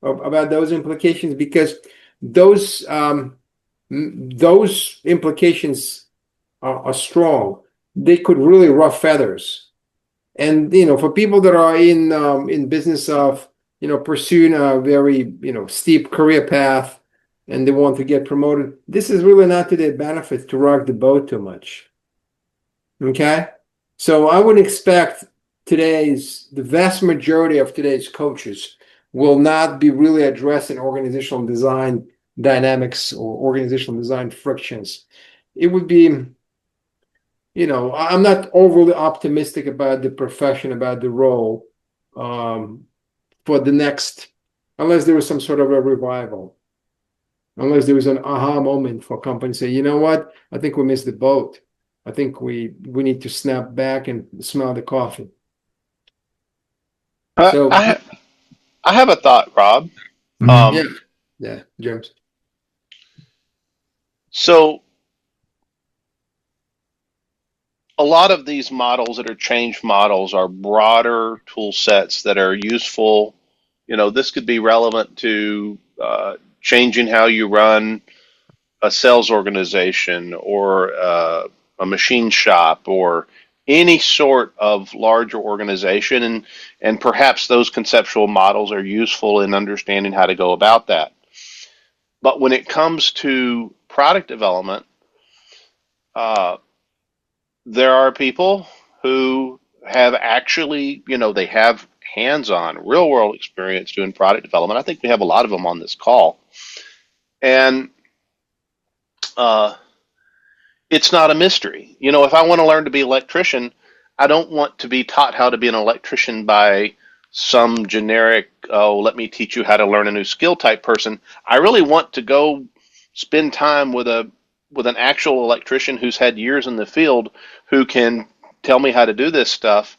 about those implications, because those implications are strong. They could really ruffle feathers. And for people that are in business of pursuing a very steep career path and they want to get promoted, this is really not to their benefit to rock the boat too much. Okay, so I would expect the vast majority of today's coaches will not be really addressing organizational design dynamics or organizational design frictions. It would be, I'm not overly optimistic about the profession, about the role for the next, unless there was some sort of a revival, unless there was an aha moment for companies to say, you know what, I think we missed the boat. I think we need to snap back and smell the coffee. So I have a thought, Rob. Mhm. yeah, James. So a lot of these models that are change models are broader tool sets that are useful. This could be relevant to changing how you run a sales organization or a machine shop or any sort of larger organization, and perhaps those conceptual models are useful in understanding how to go about that. But when it comes to product development, there are people who have actually, they have hands-on, real-world experience doing product development. I think we have a lot of them on this call, and it's not a mystery. If I want to learn to be an electrician, I don't want to be taught how to be an electrician by some generic, oh, let me teach you how to learn a new skill type person. I really want to go spend time with an actual electrician who's had years in the field who can tell me how to do this stuff.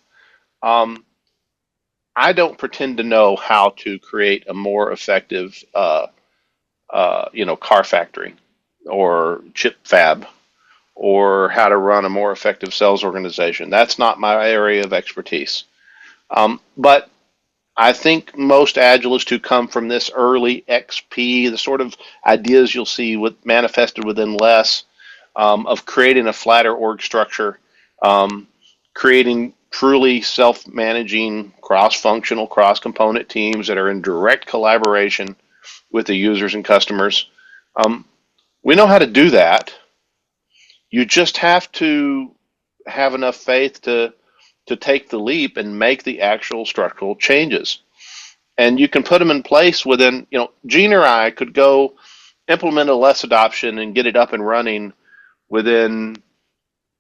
I don't pretend to know how to create a more effective, car factory or chip fab, or how to run a more effective sales organization. That's not my area of expertise. But I think most Agilists who come from this early XP, the sort of ideas you'll see manifested within less, of creating a flatter org structure, creating truly self-managing, cross-functional, cross-component teams that are in direct collaboration with the users and customers. We know how to do that. You just have to have enough faith to take the leap and make the actual structural changes. And you can put them in place within, Gene or I could go implement a less adoption and get it up and running within,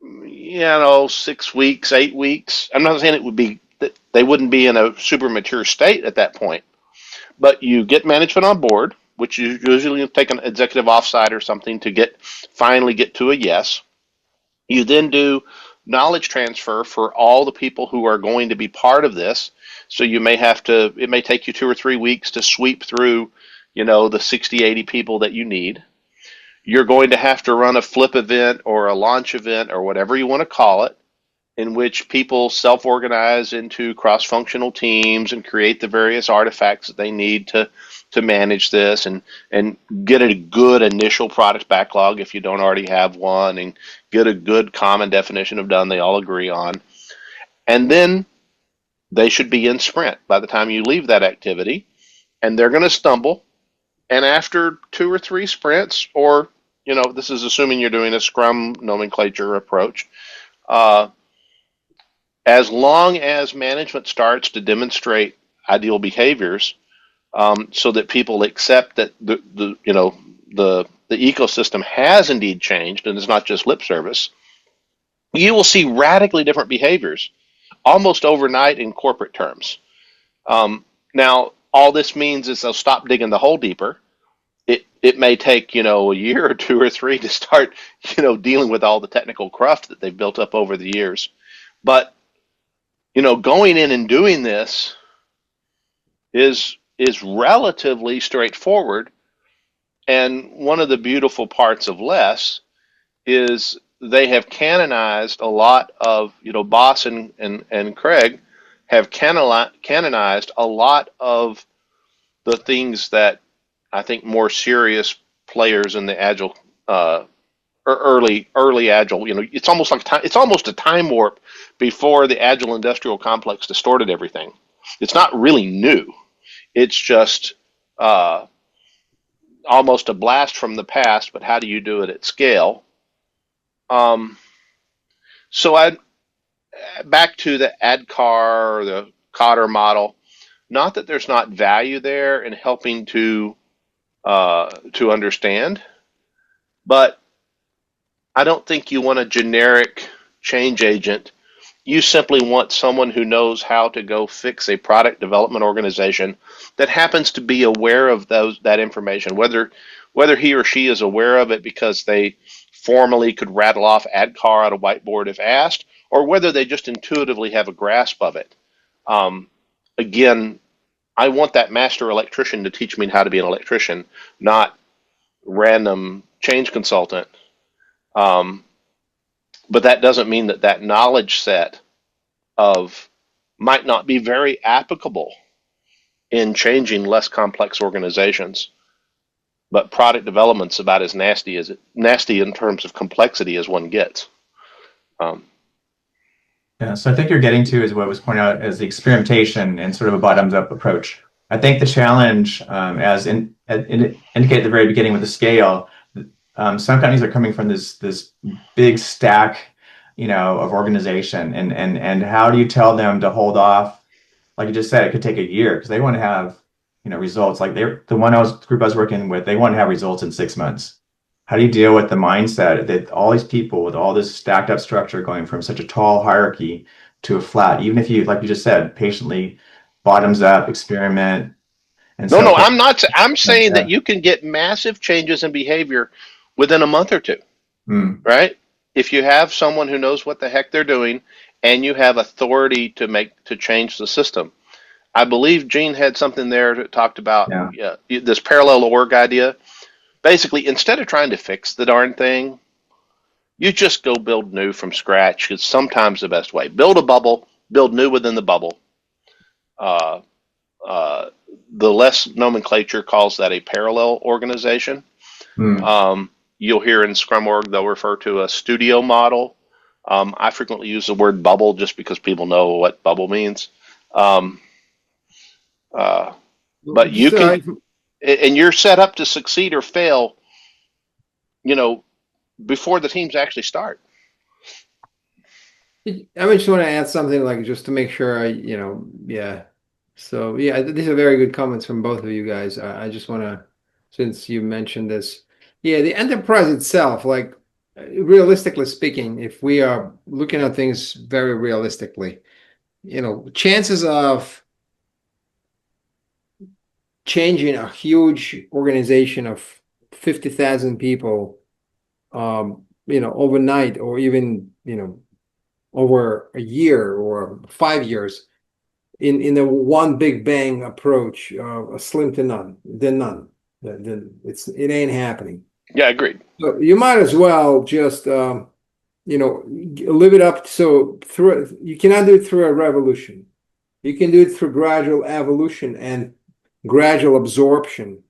6 weeks, 8 weeks. I'm not saying it would be that they wouldn't be in a super mature state at that point, but you get management on board, which you usually take an executive offsite or something to finally get to a yes. You then do knowledge transfer for all the people who are going to be part of this. So it may take you 2 or 3 weeks to sweep through, the 60, 80 people that you need. You're going to have to run a flip event or a launch event or whatever you want to call it. in which people self-organize into cross-functional teams and create the various artifacts that they need to manage this and get a good initial product backlog if you don't already have one, and get a good common definition of done they all agree on. And then they should be in sprint by the time you leave that activity, and they're going to stumble. And after 2 or 3 sprints, or, this is assuming you're doing a Scrum nomenclature approach, as long as management starts to demonstrate ideal behaviors, so that people accept that the ecosystem has indeed changed and it's not just lip service, you will see radically different behaviors almost overnight in corporate terms. Now, all this means is they'll stop digging the hole deeper. It may take, a year or 2 or 3 to start, dealing with all the technical cruft that they've built up over the years. But, going in and doing this is relatively straightforward. And one of the beautiful parts of LESS is they have canonized a lot of, Boss and Craig have canonized a lot of the things that I think more serious players in the Agile, or early Agile, it's almost like it's almost a time warp before the Agile industrial complex distorted everything. It's not really new. It's just almost a blast from the past, but how do you do it at scale? So back to the ADKAR or the Cotter model. Not that there's not value there in helping to understand, but I don't think you want a generic change agent. You simply want someone who knows how to go fix a product development organization that happens to be aware of that information, whether he or she is aware of it because they formally could rattle off ADKAR on a whiteboard if asked, or whether they just intuitively have a grasp of it. Again, I want that master electrician to teach me how to be an electrician, not random change consultant. But that doesn't mean that knowledge set might not be very applicable in changing less complex organizations. But product development's about as nasty in terms of complexity as one gets. Yeah, so I think you're getting to is what was pointed out as the experimentation and sort of a bottoms-up approach. I think the challenge, as indicated at the very beginning with the scale, some companies are coming from this big stack, of organization, and how do you tell them to hold off? Like you just said, it could take a year because they want to have, results. Like the group I was working with, they want to have results in 6 months. How do you deal with the mindset that all these people with all this stacked up structure going from such a tall hierarchy to a flat, even if you, like you just said, patiently bottoms up, experiment. And no, I'm not. I'm saying that you can get massive changes in behavior within a month or two, right? If you have someone who knows what the heck they're doing and you have authority to change the system. I believe Gene had something there that talked about this parallel org idea. Basically, instead of trying to fix the darn thing, you just go build new from scratch. It's sometimes the best way. Build a bubble, build new within the bubble. The LESS nomenclature calls that a parallel organization. You'll hear in Scrum Org, they'll refer to a studio model. I frequently use the word bubble just because people know what bubble means. But you can, and you're set up to succeed or fail, before the teams actually start. I just want to add something, like, just to make sure So these are very good comments from both of you guys. I just want to, since you mentioned this, the enterprise itself, like, realistically speaking, if we are looking at things very realistically, chances of changing a huge organization of 50,000 people, overnight, or even, over a year or 5 years, in a one big bang approach, slim to none. It ain't happening. Yeah, agreed. So you might as well just live it up. So you cannot do it through a revolution. You can do it through gradual evolution and gradual absorption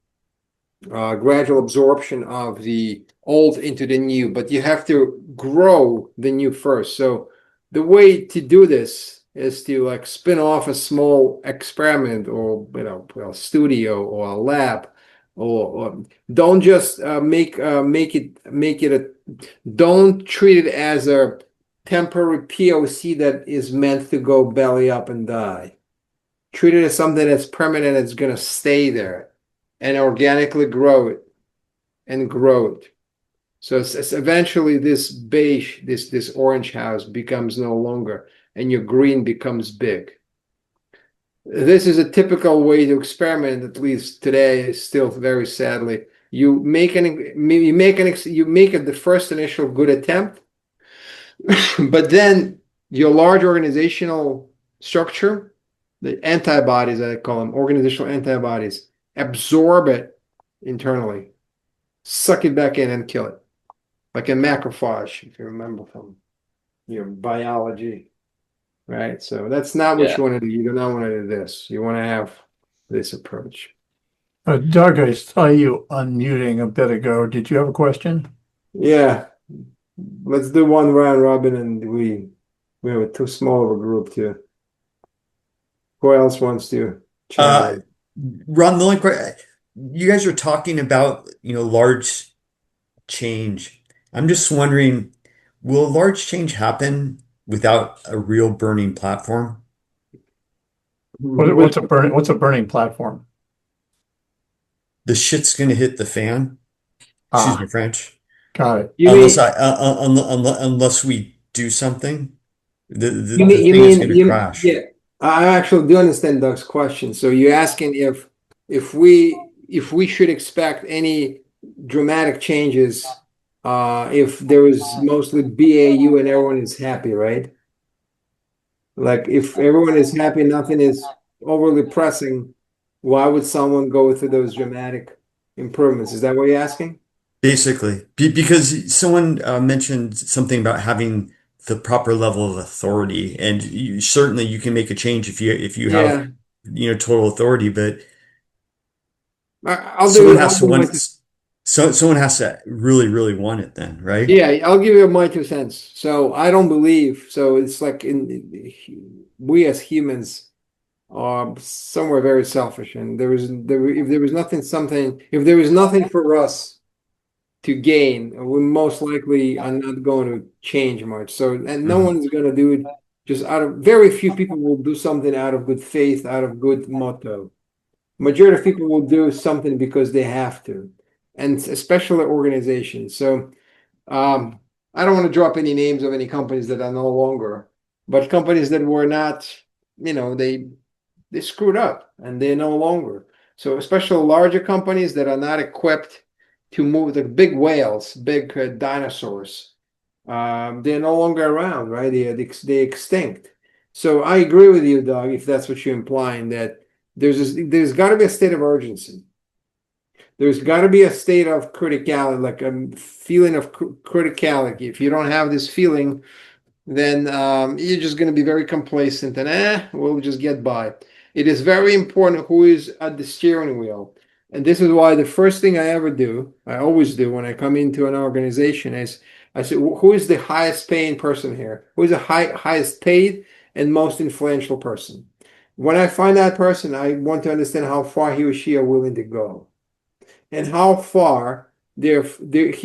of the old into the new, but you have to grow the new first. So the way to do this is to like spin off a small experiment or a studio or a lab, or don't just make it don't treat it as a temporary POC that is meant to go belly up and die. Treat it as something that's permanent, that's going to stay there and organically grow it and grow it. So it's eventually this beige, this orange house becomes no longer, and your green becomes big. This is a typical way to experiment, at least today, still very sadly. You make it the first initial good attempt, but then your large organizational structure, the antibodies, I call them organizational antibodies, absorb it internally, suck it back in and kill it. Like a macrophage, if you remember from your biology, right? So that's not what you want to do. You do not want to do this. You want to have this approach. Doug, I saw you unmuting a bit ago. Did you have a question? Yeah. Let's do one round robin, and we have too small of a group to. Who else wants to chime in? Ron, the only question, you guys are talking about, large change. I'm just wondering, will large change happen without a real burning platform? What's a burning platform? The shit's gonna hit the fan. Excuse me, French. Got it. Unless we do something, the thing is gonna crash. Yeah, I actually do understand Doug's question. So you're asking if we should expect any dramatic changes if there is mostly BAU and everyone is happy, right? Like if everyone is happy, nothing is overly pressing, why would someone go through those dramatic improvements? Is that what you're asking? Basically, because someone mentioned something about having the proper level of authority, and certainly you can make a change if you have total authority, but someone has to really, really want it then, right? Yeah, I'll give you my 2 cents. So I don't believe, so it's like we as humans are somewhere very selfish, and if there was nothing for us to gain, we most likely are not going to change much. So, and no one's going to do it just very few people will do something out of good faith, out of good motto. Majority of people will do something because they have to, and especially organizations. So, I don't want to drop any names of any companies that are no longer, but companies that were not, they screwed up and they're no longer. So, especially larger companies that are not equipped to move, the big whales, big dinosaurs, they're no longer around, right? They're extinct. So I agree with you, Doug, if that's what you're implying, that there's got to be a state of urgency. There's got to be a state of criticality, like a feeling of criticality. If you don't have this feeling, then you're just going to be very complacent and we'll just get by. It is very important who is at the steering wheel. And this is why the first thing I always do when I come into an organization is I say, who is the highest paying person here? Who is the highest paid and most influential person? When I find that person, I want to understand how far he or she are willing to go and how far he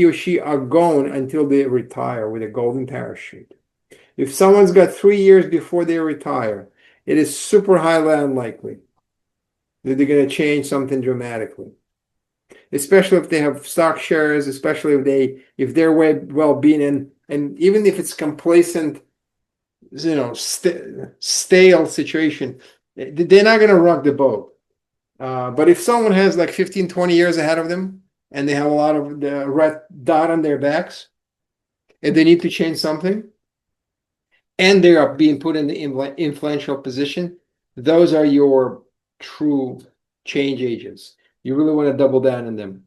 or she are going until they retire with a golden parachute. If someone's got 3 years before they retire, it is super highly unlikely that they're going to change something dramatically, especially if they have stock shares, especially if they're well-being, and even if it's complacent, stale situation, they're not going to rock the boat. But if someone has like 15, 20 years ahead of them and they have a lot of the red dot on their backs and they need to change something and they are being put in the influential position, those are your true change agents. You really want to double down on them.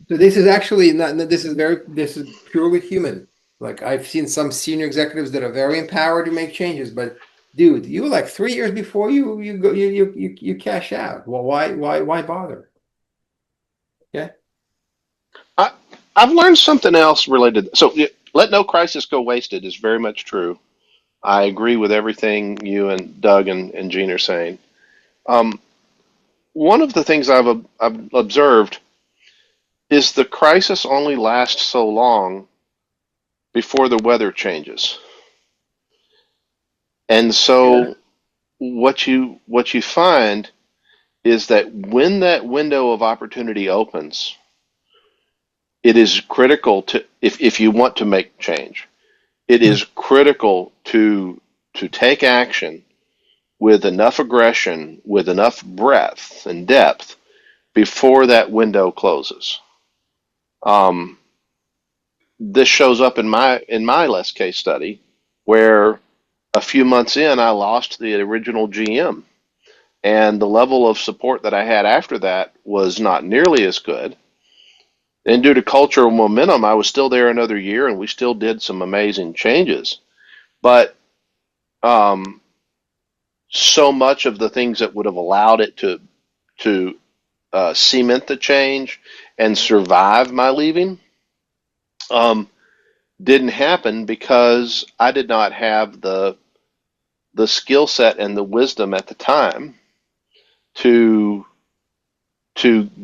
So this is actually not, this is purely human. Like I've seen some senior executives that are very empowered to make changes, but dude, you were like 3 years before you go you cash out. Well, why bother? Yeah. I, I've learned something else related. So let no crisis go wasted is very much true. I agree with everything you and Doug and Gene are saying. Um, one of the things I've observed is the crisis only lasts so long before the weather changes. And Yeah. so what you find is that when that window of opportunity opens, it is critical to if you want to make change, it is critical to take action with enough aggression, with enough breadth and depth before that window closes. Um, this shows up in my last case study where a few months in I lost the original GM, and the level of support that I had after that was not nearly as good. And due to cultural momentum, I was still there another year, and we still did some amazing changes. But um, so much of the things that would have allowed it to cement the change and survive my leaving um, didn't happen because I did not have the skill set and the wisdom at the time to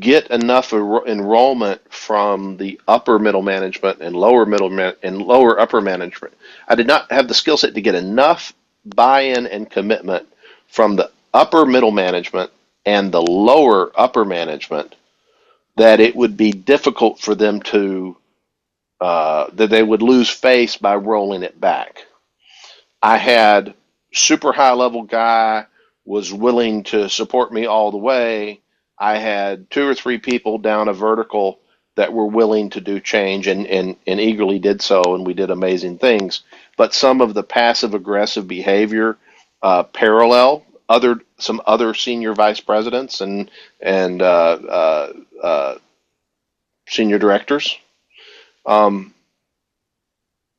get enough enrollment from the upper middle management and lower upper management. I did not have the skill set to get enough buy-in and commitment from the upper middle management and the lower upper management that it would be difficult for them to that they would lose face by rolling it back. I had super high level guy was willing to support me all the way. I had two or three people down a vertical that were willing to do change and eagerly did so, and we did amazing things. But some of the passive aggressive behavior parallel some other senior vice presidents and senior directors. Um,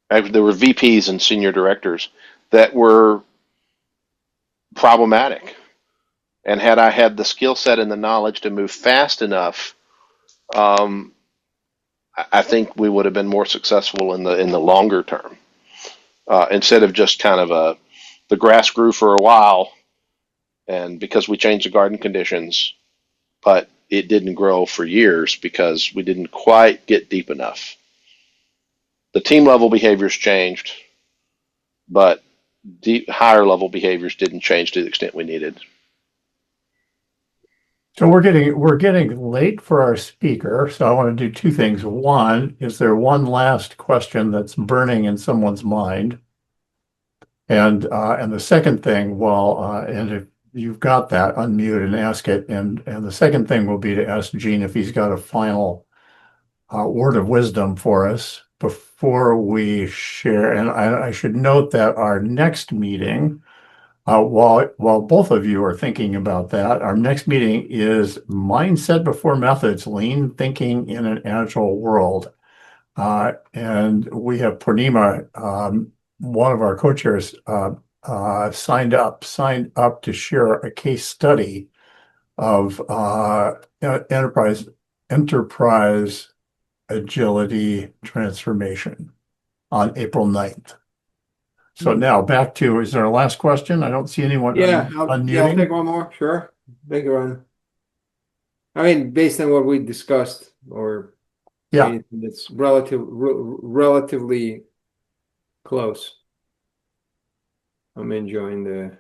there were VPs and senior directors that were problematic. And had I had the skill set and the knowledge to move fast enough, um, I think we would have been more successful in the longer term. Instead of just kind of the grass grew for a while, and because we changed the garden conditions, but it didn't grow for years because we didn't quite get deep enough. The team level behaviors changed, but higher level behaviors didn't change to the extent we needed. So we're getting late for our speaker. So I want to do two things. One, is there one last question that's burning in someone's mind? And the second thing, and if you've got that, unmute and ask it. And the second thing will be to ask Gene if he's got a final word of wisdom for us before we share. And I should note that our next meeting, while both of you are thinking about that, our next meeting is Mindset Before Methods, Lean Thinking in an Agile World. And we have Purnima, one of our co-chairs, signed up to share a case study of enterprise agility transformation on April 9th. So now back to, is there a last question? I don't see anyone I'll unmuting. take one more. Sure. Big one. I mean, based on what we discussed, or Yeah. anything that's relatively close. I'm enjoying the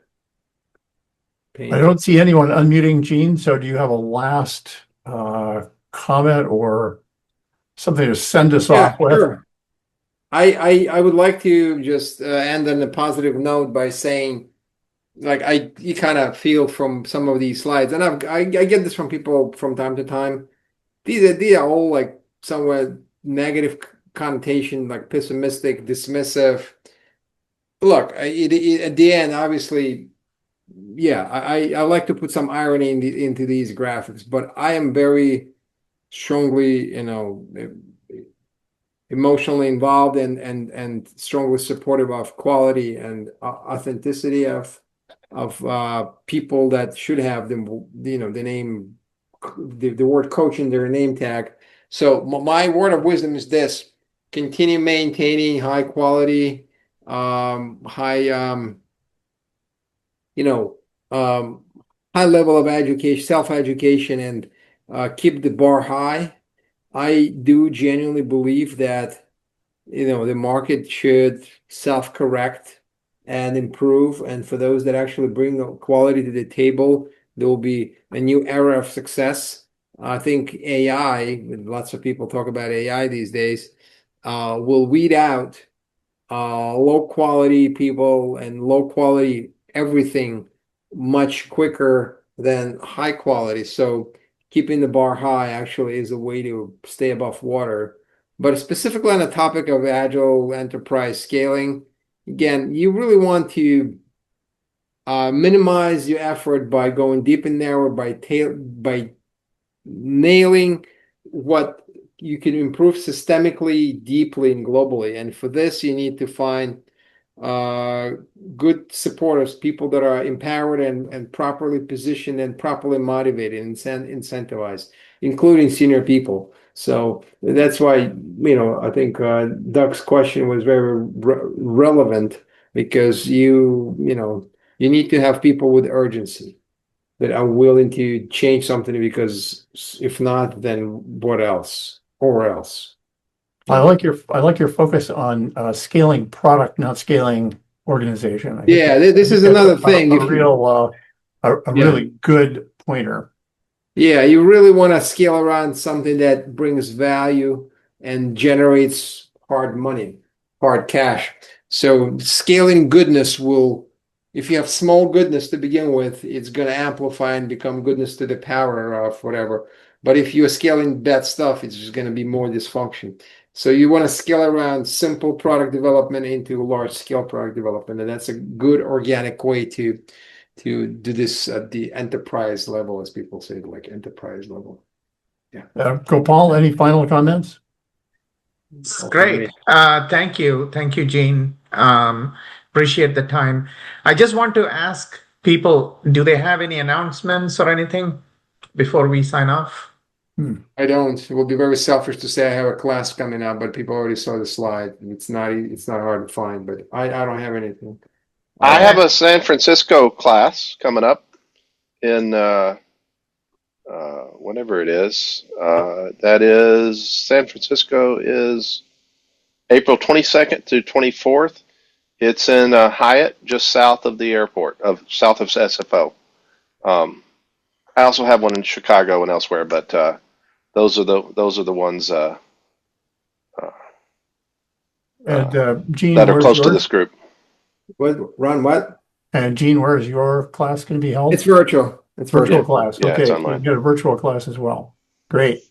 paint. I don't see anyone unmuting, Gene. So do you have a last comment or something to send us off with? Sure. I would like to just end on a positive note by saying, like, you kind of feel from some of these slides, and I get this from people from time to time. These are all like somewhat negative connotation, like pessimistic, dismissive. Look, at the end, obviously, yeah, I like to put some irony into these graphics, but I am very strongly, emotionally involved and strongly supportive of quality and authenticity of people that should have the name, the word coach in their name tag. So my word of wisdom is this: continue maintaining high quality, high high level of education, self-education, and keep the bar high. I do genuinely believe that the market should self-correct and improve. And for those that actually bring the quality to the table, there will be a new era of success. I think AI, lots of people talk about AI these days, will weed out low quality people and low quality everything much quicker than high quality. So keeping the bar high actually is a way to stay above water. But specifically on the topic of agile enterprise scaling, again, you really want to minimize your effort by going deep and narrow, by nailing what you can improve systemically, deeply, and globally. And for this, you need to find good supporters, people that are empowered and properly positioned and properly motivated and incentivized, including senior people. So that's why, I think Doug's question was very relevant, because you need to have people with urgency that are willing to change something, because if not, then what else? Or else. I like your focus on scaling product, not scaling organization. I think Yeah, this is that's another thing. a real really good pointer. Yeah, you really want to scale around something that brings value and generates hard money, hard cash. So scaling goodness will, if you have small goodness to begin with, it's going to amplify and become goodness to the power of whatever. But if you're scaling bad stuff, it's just going to be more dysfunction. So you want to scale around simple product development into large scale product development. And that's a good organic way to do this at the enterprise level, as people say, like enterprise level. Yeah. Gopal, any final comments? It's great. Thank you. Thank you, Gene. Appreciate the time. I just want to ask people, do they have any announcements or anything before we sign off? I don't. It will be very selfish to say I have a class coming up, but people already saw the slide. It's not hard to find, but I don't have anything. I have a San Francisco class coming up in whenever it is. That is San Francisco is April 22nd to 24th. It's in Hyatt, just south of the airport, south of SFO. I also have one in Chicago and elsewhere, but those are the ones Gene, that are where's close to yours? this group. What, Ron, what? And Gene, where is your class going to be held? It's virtual. It's Virtual virtual. class. Yeah, Okay, it's so online. you get a virtual class as well. Great.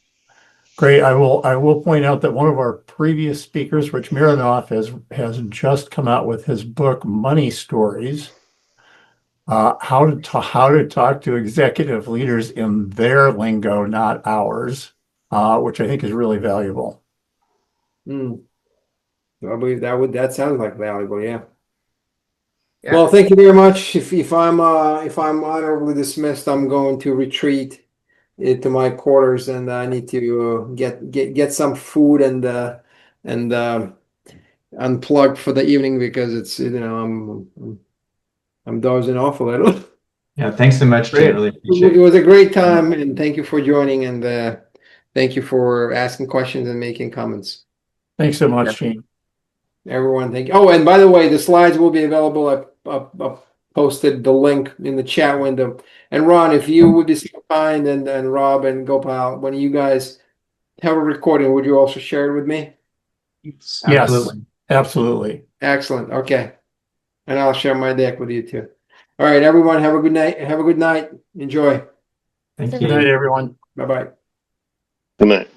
Great. I will point out that one of our previous speakers, Rich Mironoff, has just come out with his book, Money Stories. How to talk to executive leaders in their lingo, not ours, which I think is really valuable. I believe that sounds like valuable, yeah. Yeah. Well, thank you very much. If I'm honorably dismissed, I'm going to retreat to my quarters, and I need to get some food and unplug for the evening, because it's I'm dozing off a little. Yeah, thanks so much, Gene. Great. Really appreciate It it. was a great time, and thank you for joining, and thank you for asking questions and making comments. Thanks so much, Gene. Everyone, thank you. Oh, and by the way, the slides will be available. I posted the link in the chat window. And Ron, if you would be so kind, and Rob and Gopal, when you guys have a recording, would you also share it with me? Yes, Absolutely. absolutely. Excellent. Okay. And I'll share my deck with you too. All right, everyone, have a good night. Have a good night. Enjoy. Thank Good you. night, everyone. Bye-bye. Good night.